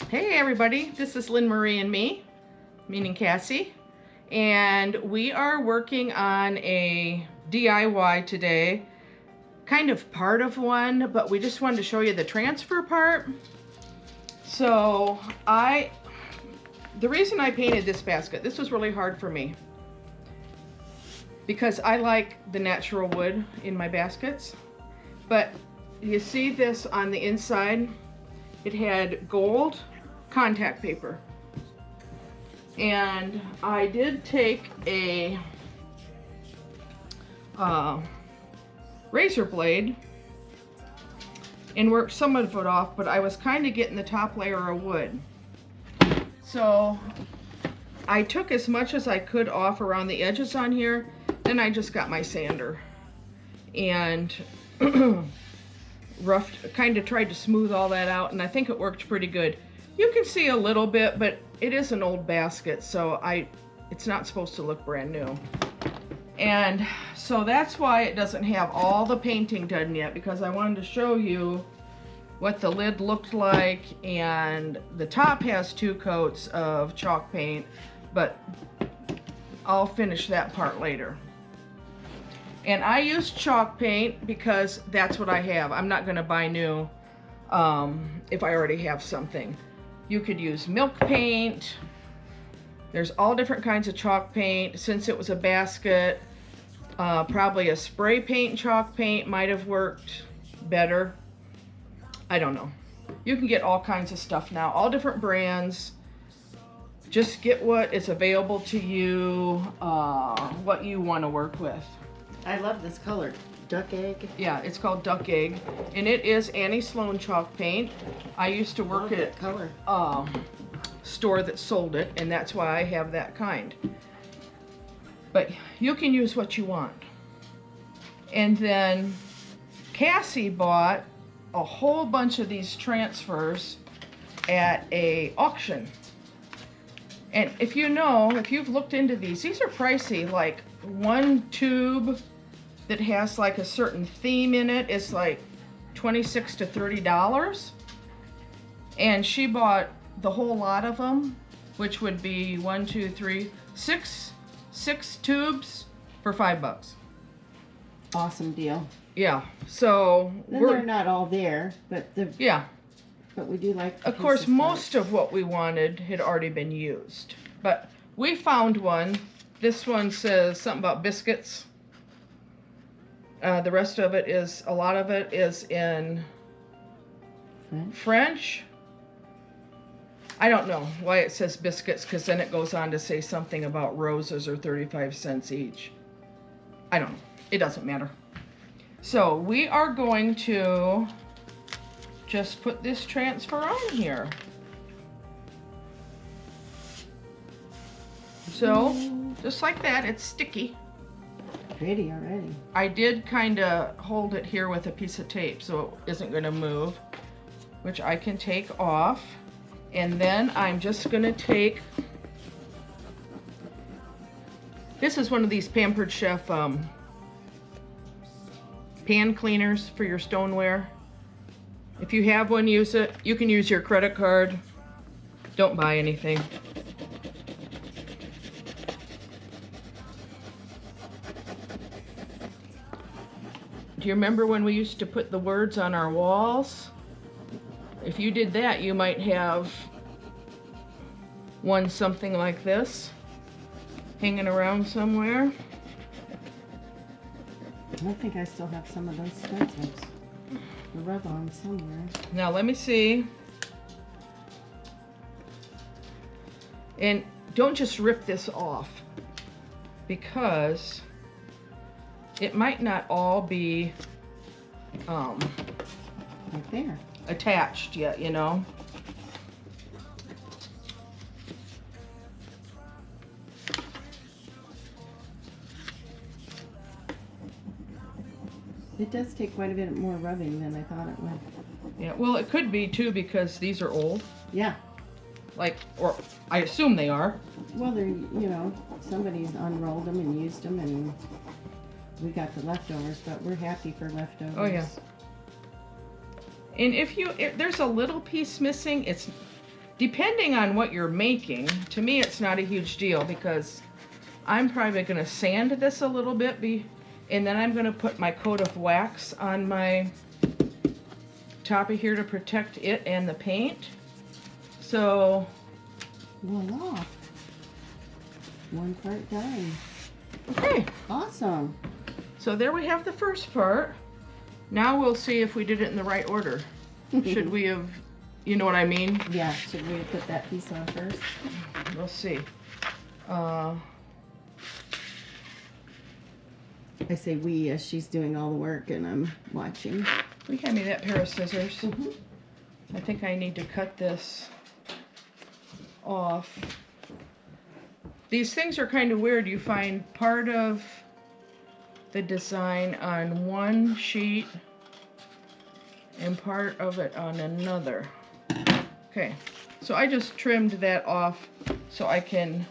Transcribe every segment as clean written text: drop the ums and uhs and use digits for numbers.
Hey everybody, this is Lynn Marie and me, meaning Cassie, and we are working on a DIY today, kind of part of one, but we just wanted to show you the transfer part. So the reason I painted this basket, this was really hard for me because I like the natural wood in my baskets, but you see this on the inside, it had gold contact paper, and I did take a razor blade and worked some of it off, but I was kind of getting the top layer of wood, so I took as much as I could off around the edges on here. Then I just got my sander and kind of tried to smooth all that out, and I think it worked pretty good. You can see a little bit, but it is an old basket, so it's not supposed to look brand new. And so that's why it doesn't have all the painting done yet, because I wanted to show you what the lid looked like, and the top has 2 coats of chalk paint, but I'll finish that part later. And I use chalk paint because that's what I have. I'm not gonna buy new if I already have something. You could use milk paint. There's all different kinds of chalk paint. Since it was a basket, probably a spray paint chalk paint might have worked better. I don't know. You can get all kinds of stuff now, all different brands. Just get what is available to you, what you want to work with. I love this color, duck egg. Yeah, it's called duck egg, and it is Annie Sloan chalk paint. I used to work at a store that sold it, and that's why I have that kind. But you can use what you want. And then Cassie bought a whole bunch of these transfers at a auction. And if you've looked into these are pricey. Like one tube that has like a certain theme in it is like $26 to $30. And she bought the whole lot of them, which would be 6 tubes for $5. Awesome deal. Yeah, so they're not all there, but but we do like of course most of what we wanted had already been used, but we found one. This one says something about biscuits. The rest of it is, a lot of it is in French. I don't know why it says biscuits, because then it goes on to say something about roses are 35 cents each. I don't know. It doesn't matter. So we are going to just put this transfer on here. So just like that, it's sticky. Pretty already. I did kind of hold it here with a piece of tape so it isn't going to move, which I can take off. And then I'm just going to take, this is one of these Pampered Chef pan cleaners for your stoneware. If you have one, use it. You can use your credit card. Don't buy anything. Do you remember when we used to put the words on our walls? If you did that, you might have one something like this hanging around somewhere. I think I still have some of those stencils. The rub-on somewhere. Now let me see. And don't just rip this off, because it might not all be right there attached yet, you know. It does take quite a bit more rubbing than I thought it would. Yeah, well, it could be too, because these are old. Yeah. Like, or I assume they are. Well, they're, somebody's unrolled them and used them, and we got the leftovers, but we're happy for leftovers. Oh yeah. And if there's a little piece missing, depending on what you're making, to me it's not a huge deal because I'm probably going to sand this a little bit and then I'm going to put my coat of wax on my top of here to protect it and the paint. So voila. One part done. okay. Awesome. So there we have the first part. Now we'll see if we did it in the right order. Should we have, you know what I mean? Yeah, should we put that piece on first? We'll see. I say we as she's doing all the work and I'm watching. Will you hand me that pair of scissors? Mhm. I think I need to cut this off. These things are kind of weird. You find part of the design on one sheet and part of it on another. Okay, so I just trimmed that off so I can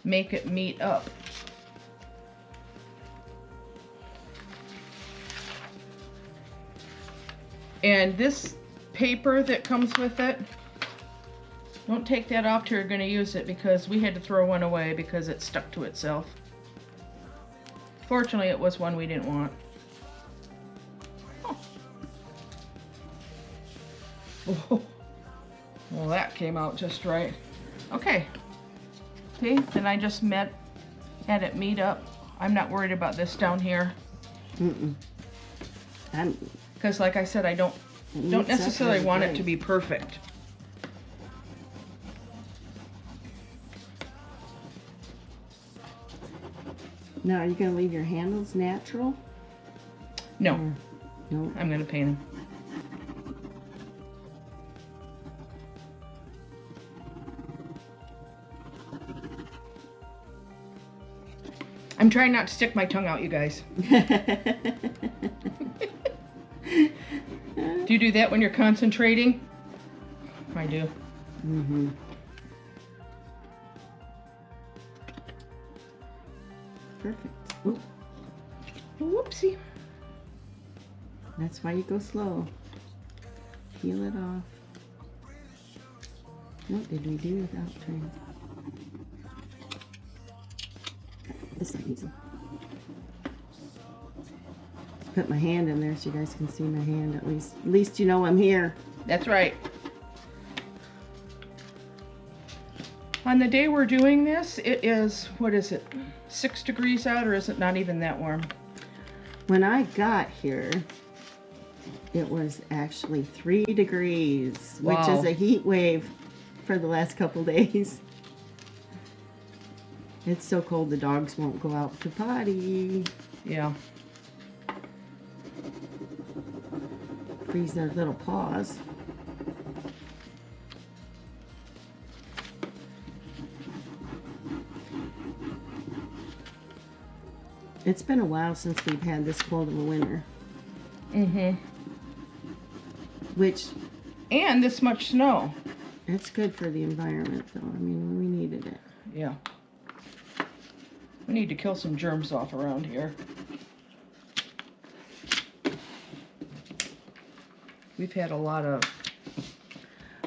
make it meet up. And this paper that comes with it, don't take that off till you're going to use it because we had to throw one away because it stuck to itself. Fortunately, it was one we didn't want. Oh. Well, that came out just right. Okay. See, then I just had it meet up. I'm not worried about this down here. Because like I said, I don't necessarily want it to be perfect. Now, are you going to leave your handles natural? No, No. I'm going to paint them. I'm trying not to stick my tongue out, you guys. Do you do that when you're concentrating? I do. Mm-hmm. Perfect. Oop. Whoopsie. That's why you go slow. Peel it off. What did we do without trying? This is easy. Put my hand in there so you guys can see my hand at least. At least you know I'm here. That's right. On the day we're doing this, it is, what is it, 6 degrees out, or is it not even that warm? When I got here, it was actually 3 degrees, which Wow. is a heat wave for the last couple days. It's so cold the dogs won't go out to potty. Yeah. Freeze their little paws. It's been a while since we've had this cold of a winter. Mm-hmm. Which, And this much snow. it's good for the environment though. I mean, we needed it. Yeah. We need to kill some germs off around here. We've had a lot of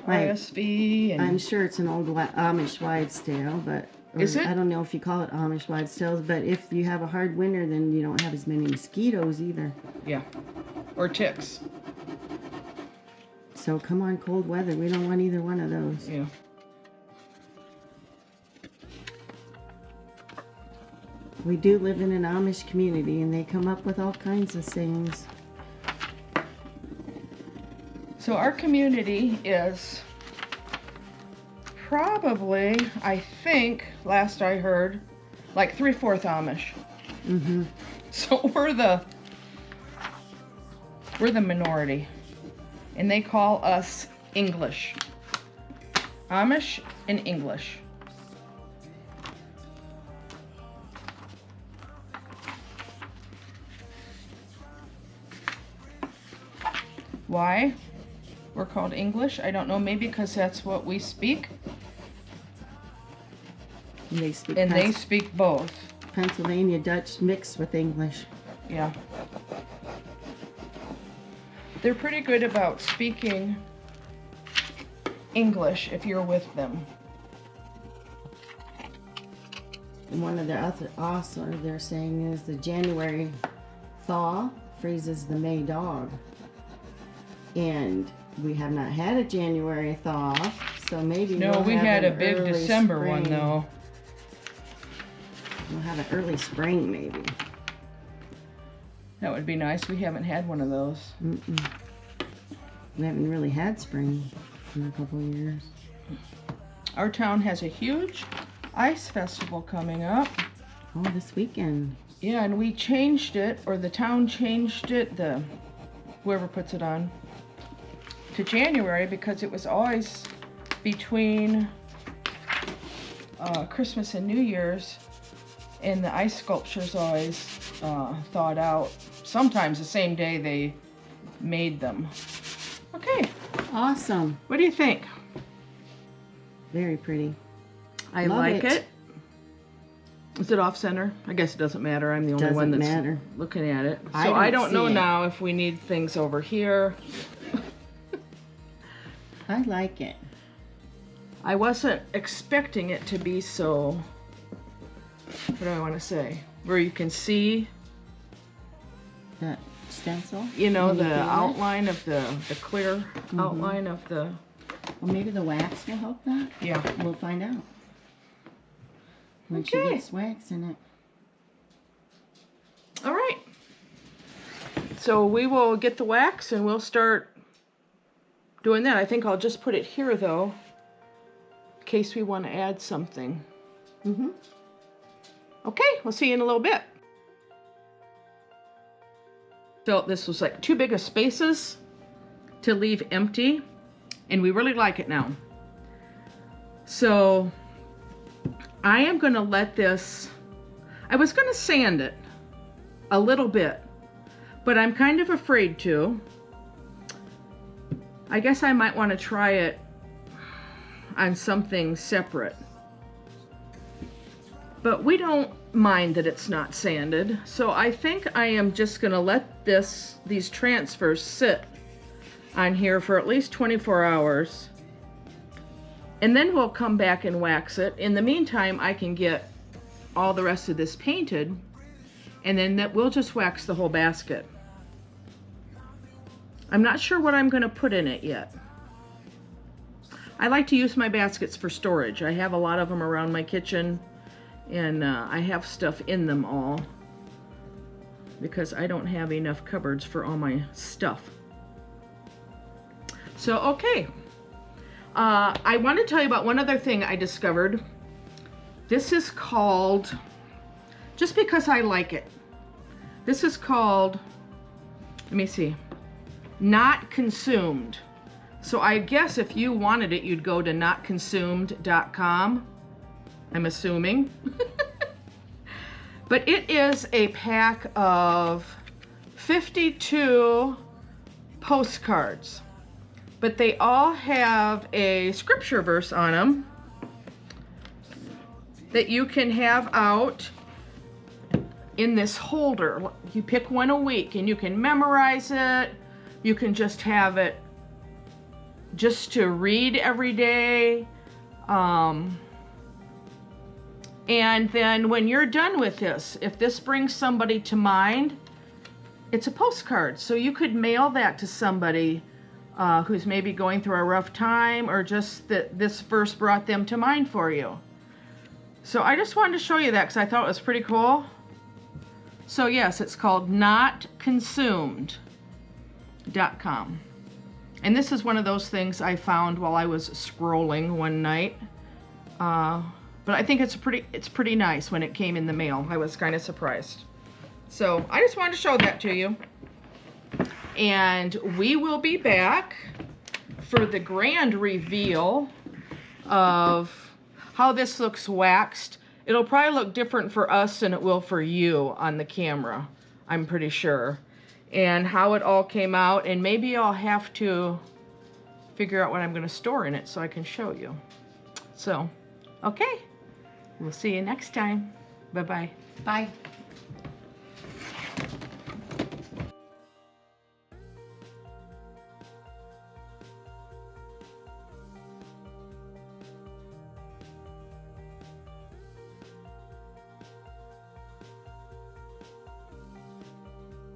Right. RSV and I'm sure it's an old Amish wives' tale, but or Is it? I don't know if you call it Amish wives' tales, but if you have a hard winter, then you don't have as many mosquitoes either. yeah, or ticks. So come on, cold weather. We don't want either one of those. Yeah. We do live in an Amish community, and they come up with all kinds of things. So our community is probably, I think, last I heard, like 3/4 Amish. Mm-hmm. So we're the minority, and they call us English. Amish and English. Why we're called English? I don't know. Maybe because that's what we speak, And they speak and they speak both. Pennsylvania Dutch mixed with English. Yeah. They're pretty good about speaking English if you're with them. And one of the other also they're saying is the January thaw freezes the May dog. And we have not had a January thaw, so maybe No, we'll we have had a an big early December one spring. though. We'll have an early spring maybe. That would be nice. We haven't had one of those. Mm-mm. We haven't really had spring in a couple of years. Our town has a huge ice festival coming up. Oh, this weekend. Yeah, and we changed it, or the town changed it, whoever puts it on, to January because it was always between Christmas and New Year's, and the ice sculptures always thawed out. Sometimes the same day they made them. Okay, Awesome. what do you think? Very pretty. I Love like it. it. Is it off center? I guess it doesn't matter. I'm the only one Doesn't that's matter. looking at it. I So I don't don't know see it. now if we need things over here. I like it. I wasn't expecting it to be so, what do I want to say? Where you can see, That stencil. you know, When you the feel it. outline of the clear Mm-hmm. outline of the, Well, maybe the wax will help that. yeah. We'll find out. When Okay. she gets wax in it. All right. So we will get the wax and we'll start doing that. I think I'll just put it here though, in case we want to add something. Mm-hmm. Okay, we'll see you in a little bit. Felt this was like too big of spaces to leave empty, and we really like it now. So I am gonna let this, I was gonna sand it a little bit, but I'm kind of afraid to. I guess I might want to try it on something separate. But we don't mind that it's not sanded, so I think I am just gonna let these transfers sit on here for at least 24 hours. And then we'll come back and wax it. In the meantime, I can get all the rest of this painted, and then we'll just wax the whole basket. I'm not sure what I'm gonna put in it yet. I like to use my baskets for storage. I have a lot of them around my kitchen, and I have stuff in them all because I don't have enough cupboards for all my stuff. So, okay. I want to tell you about one other thing I discovered. This is called, just because I like it, this is called, let me see, Not Consumed. So I guess if you wanted it, you'd go to notconsumed.com, I'm assuming. But it is a pack of 52 postcards. But they all have a scripture verse on them that you can have out in this holder. You pick one a week and you can memorize it. You can just have it just to read every day. And then when you're done with this, if this brings somebody to mind, it's a postcard. So you could mail that to somebody who's maybe going through a rough time, or just that this verse brought them to mind for you. So I just wanted to show you that because I thought it was pretty cool. So yes, it's called notconsumed.com. And this is one of those things I found while I was scrolling one night. But I think it's pretty nice when it came in the mail. I was kind of surprised. So I just wanted to show that to you. And we will be back for the grand reveal of how this looks waxed. It'll probably look different for us than it will for you on the camera, I'm pretty sure. And how it all came out, and maybe I'll have to figure out what I'm going to store in it so I can show you. So, okay, we'll see you next time. Bye-bye. Bye.